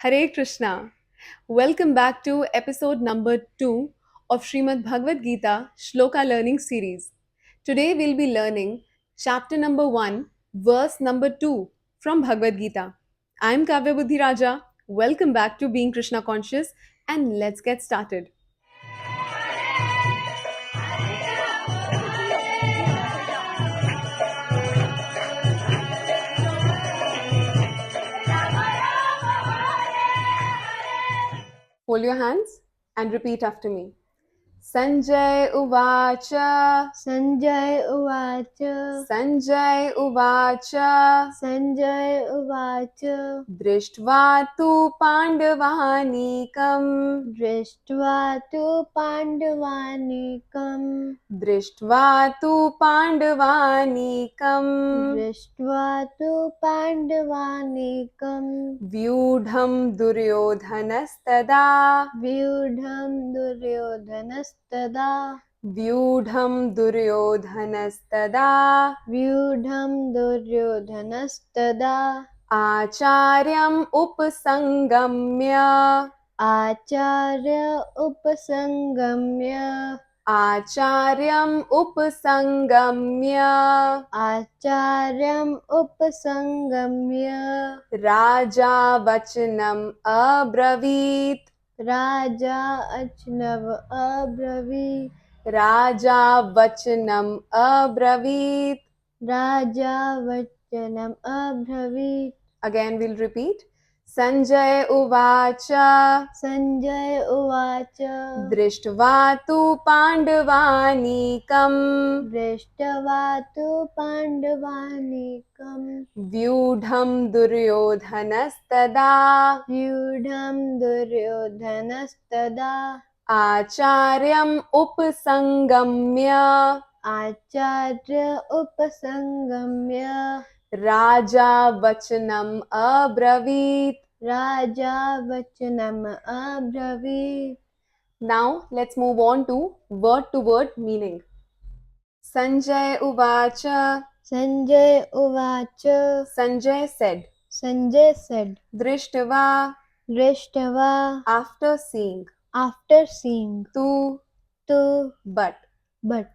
Hare Krishna. Welcome back to episode number 2 of Srimad Bhagavad Gita Shloka Learning Series. Today we'll be learning chapter number 1, verse number 2 from Bhagavad Gita. I'm Kavya Budhiraja. Welcome back to Being Krishna Conscious and let's get started. Hold your hands and repeat after me. Sanjay uvāca. Sanjay uvāca. Sanjay uvāca. Sanjay uvāca. दृष्ट्वा तु पाण्डवानीकम्. दृष्ट्वा तु पाण्डवानीकम्. दृष्ट्वा तु पाण्डवानीकम्. दृष्ट्वा तु पाण्डवानीकम्. व्यूढं दुर्योधनस्तदा. व्यूढं दुर्योधनस्तदा. व्यूढं दुर्योधनस्तदा. व्यूढं दुर्योधनस्तदा. आचार्यम् उपसङ्गम्य. आचार्य उपसङ्गम्य. आचार्यम् उपसङ्गम्य. आचार्यम् उपसङ्गम्य. राजा वचनम् अब्रवीत्. राजा वचनम् अब्रवीत्. राजा वचनम् अब्रवीत्. राजा वचनम् अब्रवीत्. Again we'll repeat. Sanjay uvaca. Sanjay uvaca. दृष्ट्वा तु पाण्डवानीकम्. दृष्ट्वा तु पाण्डवानीकम्. व्यूढं दुर्योधनस्तदा. व्यूढं दुर्योधनस्तदा. आचार्यम् उपसङ्गम्य. आचार्य उपसङ्गम्य. राजा वचनम् अब्रवीत्. राजा वचनम् अब्रवीत्. Now let's move on to word meaning. Sanjay uvaca. Sanjay uvaca. Sanjay said. Sanjay said. दृष्ट्वा. Dṛṣṭvā. After seeing. After seeing. Tu. But. But.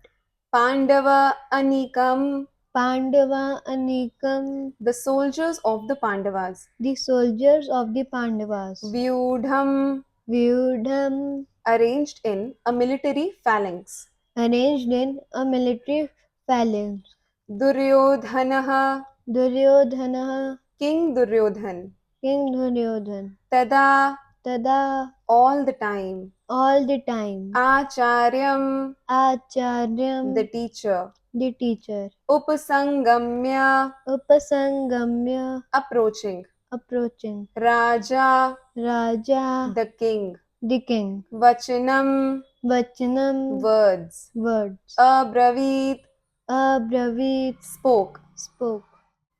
Pāṇḍavānīkaṁ. Pāṇḍavānīkaṁ. The soldiers of the Pandavas. The soldiers of the Pandavas. vyūḍhaṁ. Vyūḍhaṁ. Arranged in a military phalanx. Arranged in a military phalanx. duryodhanas. Duryodhanas. King Duryodhan. King Duryodhan. tadā. All the time. the time. ācāryam. ācāryam. The teacher. upasaṅgamya. Approaching. rājā. The king. vacanam. Words. abravīt. Spoke.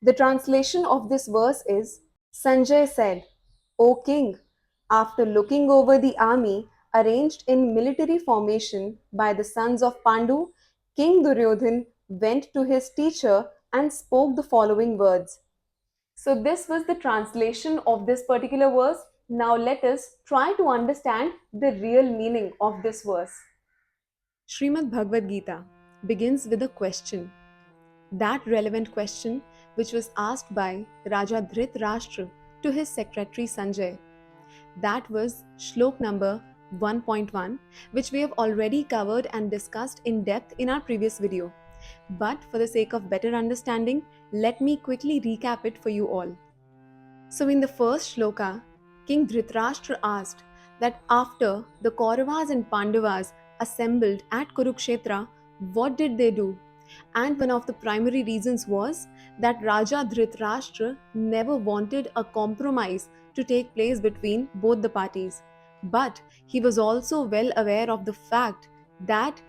The translation of this verse is, Sanjay said, O king, after looking over the army arranged in military formation by the sons of Pandu, King Duryodhan went to his teacher and spoke the following words. So this was the translation of this particular verse. Now let us try to understand the real meaning of this verse. Srimad Bhagavad Gita begins with a question. That relevant question which was asked by Raja Dhritarashtra to his secretary Sanjay. That was Shlok number 1.1, which we have already covered and discussed in depth in our previous video. But for the sake of better understanding, let me quickly recap it for you all. So in the first shloka, King Dhritarashtra asked that after the Kauravas and Pandavas assembled at Kurukshetra, what did they do? And one of the primary reasons was that Raja Dhritarashtra never wanted a compromise to take place between both the parties. But he was also well aware of the fact that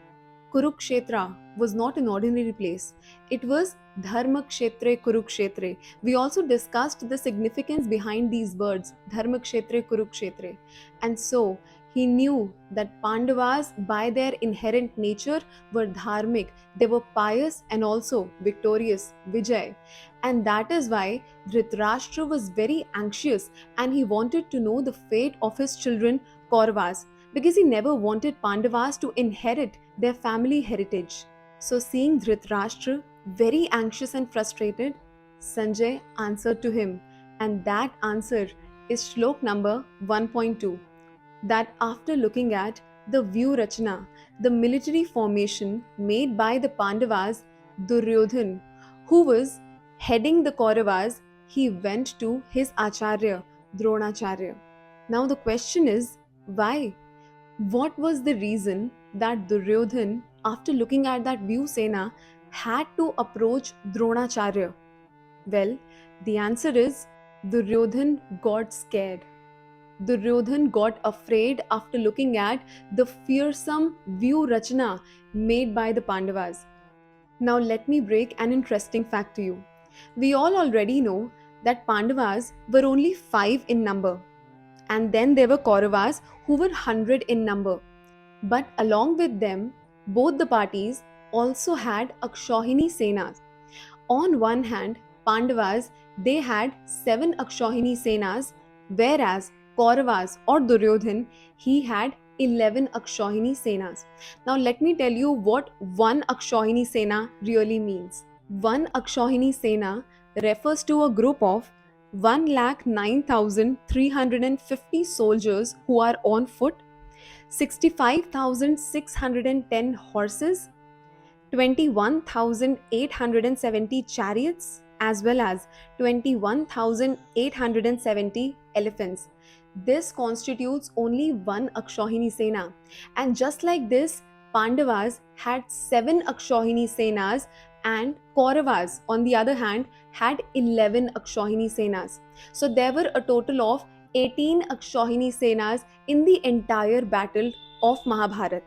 Kurukshetra was not an ordinary place. It was Dharma Kshetre Kurukshetre. We also discussed the significance behind these words, Dharma Kshetre Kurukshetre. And so, He knew that Pandavas, by their inherent nature, were dharmic, they were pious and also victorious, Vijay. And that is why Dhritarashtra was very anxious and he wanted to know the fate of his children, Kauravas, because he never wanted Pandavas to inherit their family heritage. So, seeing Dhritarashtra very anxious and frustrated, Sanjay answered to him, and that answer is Shlok number 1.2, that after looking at the vyūḍhaṁ, the military formation made by the Pandavas, Duryodhan, who was heading the Kauravas, he went to his Acharya, Dronacharya. Now the question is, why? What was the reason that Duryodhan, after looking at that Vyūsena, had to approach Dronacharya? Well, the answer is Duryodhan got scared. Duryodhan got afraid after looking at the fearsome Vyūrachana made by the Pandavas. Now, let me break an interesting fact to you. We all already know that Pandavas were only 5 in number, and then there were Kauravas who were 100 in number. But along with them, both the parties also had Akshohini Senas. On one hand, Pandavas, they had 7 Akshohini Senas, whereas Kauravas or Duryodhan, he had 11 Akshohini Senas. Now let me tell you what one Akshohini Sena really means. One Akshohini Sena refers to a group of 1,09,350 soldiers who are on foot, 65,610 horses, 21,870 chariots, as well as 21,870 elephants. This constitutes only one Akshohini Sena. And just like this, Pandavas had 7 Akshohini Senas and Kauravas, on the other hand, had 11 Akshohini Senas. So there were a total of 18 Akshohini Senas in the entire battle of Mahabharata.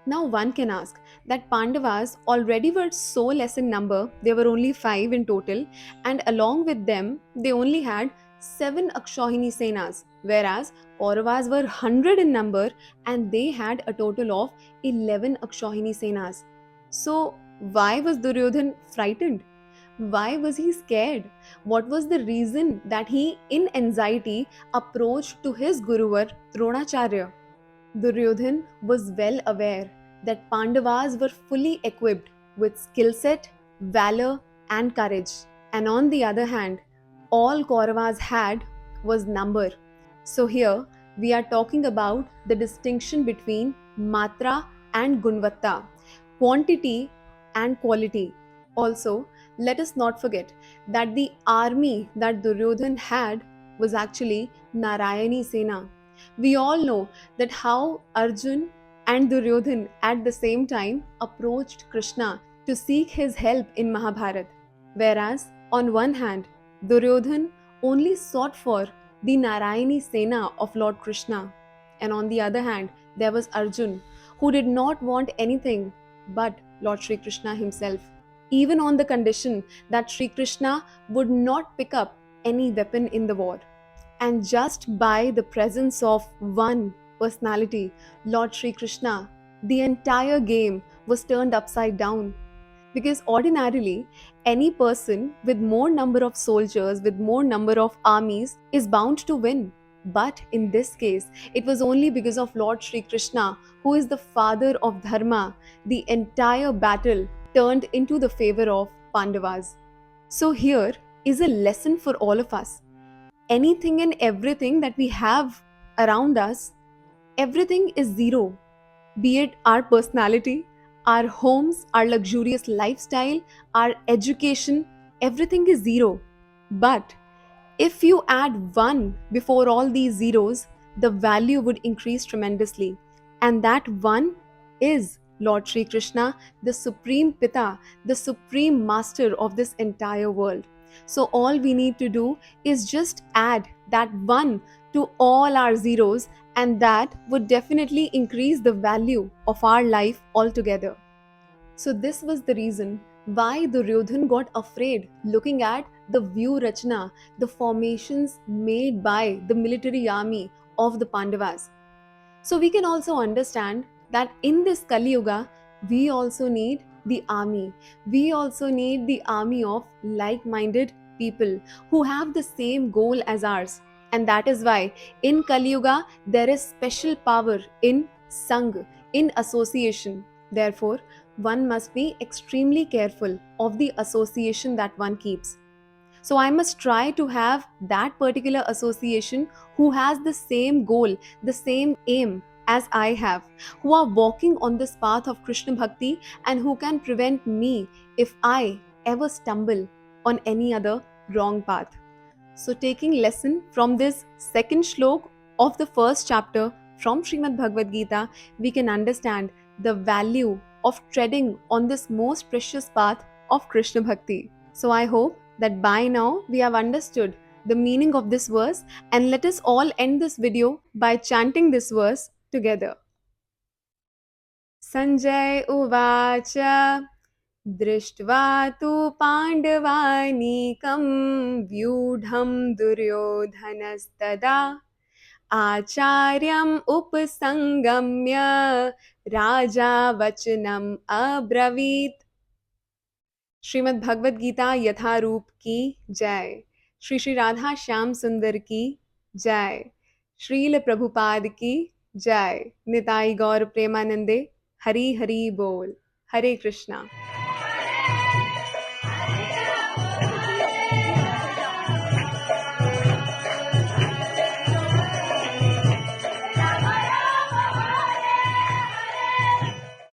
Now one can ask that Pandavas already were so less in number, they were only 5 in total, and along with them, they only had 7 Akshohini Senas, whereas Kauravas were 100 in number and they had a total of 11 Akshohini Senas. So, why was Duryodhan frightened? Why was he scared? What was the reason that he, in anxiety, approached to his Guruvar Dronacharya? Duryodhan was well aware that Pandavas were fully equipped with skill set, valor, and courage. And on the other hand, all Kauravas had was number. So here we are talking about the distinction between matra and gunvatta, quantity and quality. Also, let us not forget that the army that Duryodhan had was actually Narayani Sena. We all know that how Arjun and Duryodhan at the same time approached Krishna to seek his help in Mahabharata. Whereas, on one hand, Duryodhan only sought for the Narayani Sena of Lord Krishna, and on the other hand, there was Arjun, who did not want anything but Lord Sri Krishna himself, even on the condition that Sri Krishna would not pick up any weapon in the war. And just by the presence of one personality, Lord Sri Krishna, the entire game was turned upside down. Because ordinarily, any person with more number of soldiers, with more number of armies, is bound to win. But in this case, it was only because of Lord Sri Krishna, who is the father of Dharma, the entire battle turned into the favor of Pandavas. So here is a lesson for all of us. Anything and everything that we have around us, everything is zero. Be it our personality, our homes, our luxurious lifestyle, our education, everything is zero. But if you add one before all these zeros, the value would increase tremendously. And that one is Lord Sri Krishna, the Supreme Pita, the Supreme Master of this entire world. So all we need to do is just add that one to all our zeros, and that would definitely increase the value of our life altogether. So this was the reason why Duryodhan got afraid looking at the Vyūrachana, the formations made by the military army of the Pandavas. So we can also understand that in this Kali Yuga, we also need the army. We also need the army of like minded people who have the same goal as ours. And that is why in Kali Yuga, there is special power in Sang, in association. Therefore, one must be extremely careful of the association that one keeps. So I must try to have that particular association who has the same goal, the same aim as I have, who are walking on this path of Krishna Bhakti and who can prevent me if I ever stumble on any other wrong path. So, taking lesson from this second shlok of the first chapter from Srimad Bhagavad Gita, we can understand the value of treading on this most precious path of Krishna Bhakti. So, I hope that by now we have understood the meaning of this verse, and let us all end this video by chanting this verse together. Sanjay Uvacha दृष्ट्वा तु पाण्डवानीकं व्यूढं दुर्योधनस्तदा आचार्यम् उपसंगम्य राजा वचनम अब्रवीत. श्रीमद् भगवद गीता यथारूप की जय. श्री श्री राधा श्याम सुंदर की जय. श्रील प्रभुपाद की जय. निताई गौर प्रेमानंदे. हरि हरि बोल. हरे कृष्णा.